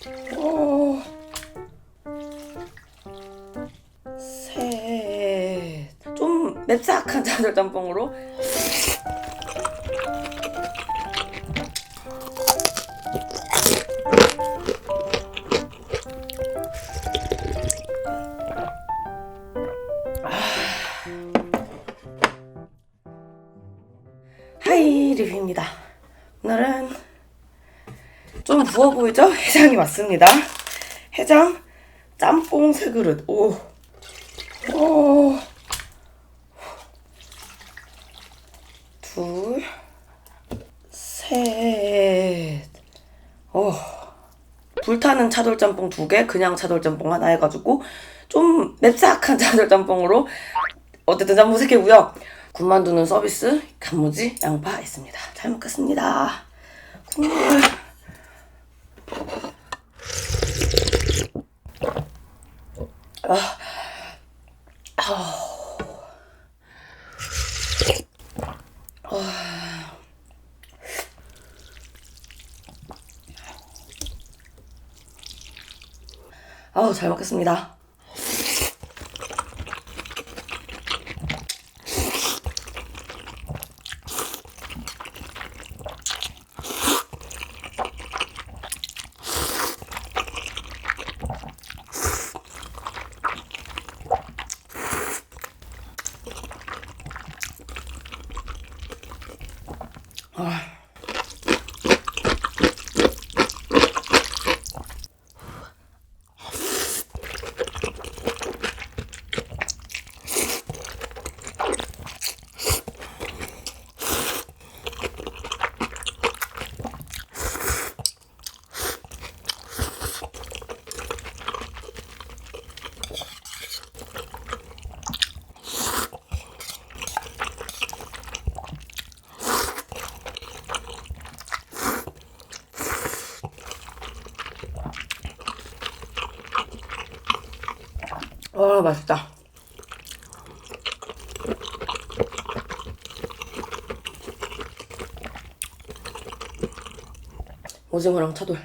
셋. 좀 맵싹한 차돌짬뽕으로. 하이 리뷰입니다. 오늘은 좀 부어 보이죠? 해장이 왔습니다. 해장 짬뽕 3그릇. 오. 둘, 셋. 불타는 차돌짬뽕 2개, 그냥 차돌짬뽕 하나 해가지고 좀 맵싹한 차돌짬뽕으로 어쨌든 짬뽕 3개고요. 군만두는 서비스, 단무지, 양파 있습니다. 잘 먹겠습니다. 국물. 잘 먹겠습니다. 맛있다. 오징어랑 차돌.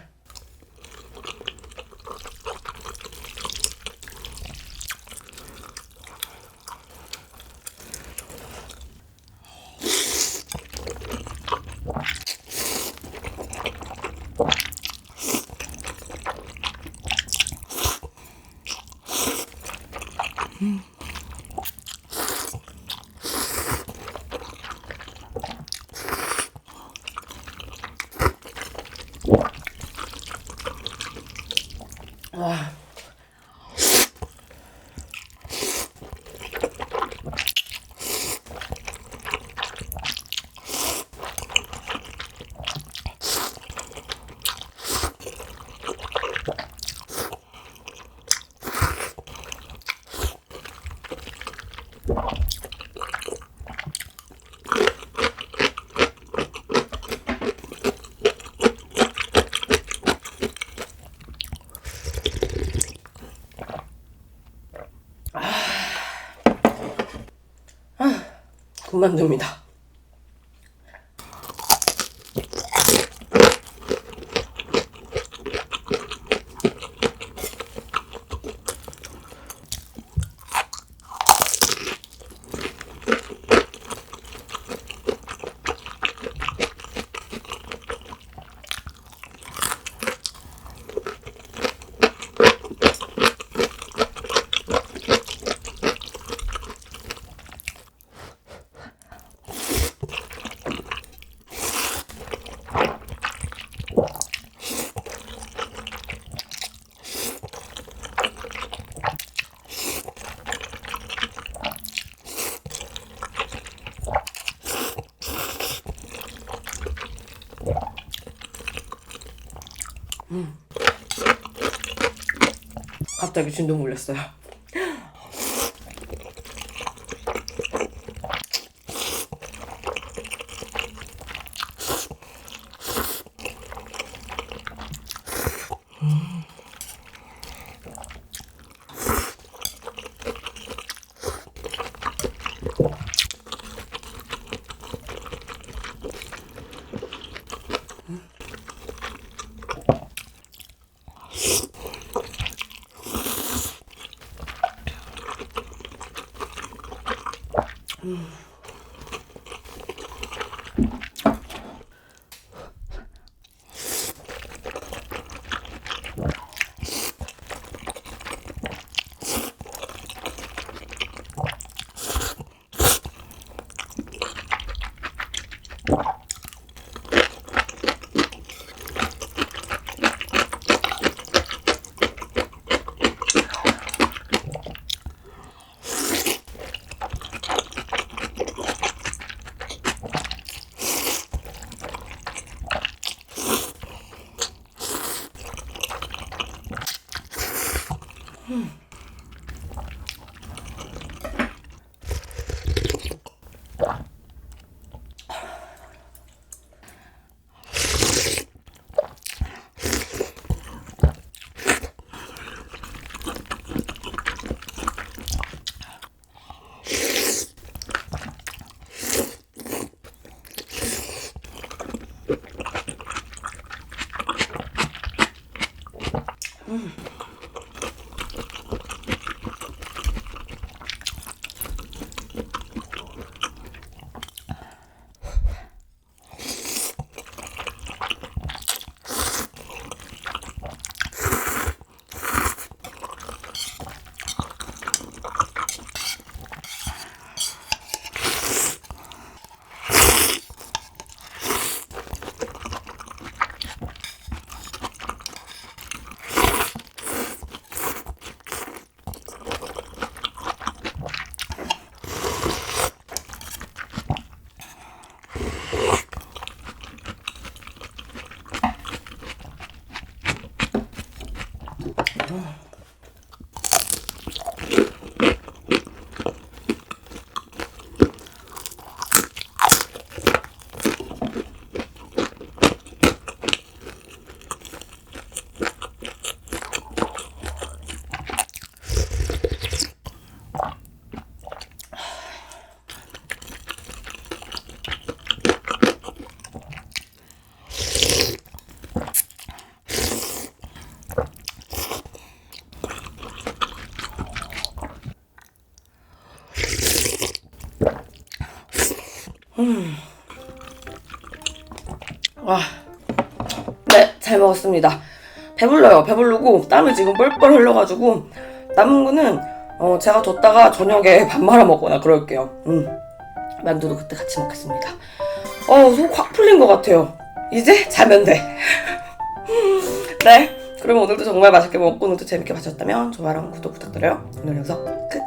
군만두입니다. 갑자기 진동 울렸어요. 와, 네, 잘 먹었습니다. 배불러요. 배부르고 땀이 지금 뻘뻘 흘러가지고 남은 거는 제가 뒀다가 저녁에 밥 말아 먹거나 그럴게요. 만두도 그때 같이 먹겠습니다. 속 확 풀린 것 같아요. 이제 자면 돼. 네, 그러면 오늘도 정말 맛있게 먹고 오늘도 재밌게 마셨다면 좋아요랑 구독 부탁드려요. 오늘 영상 끝.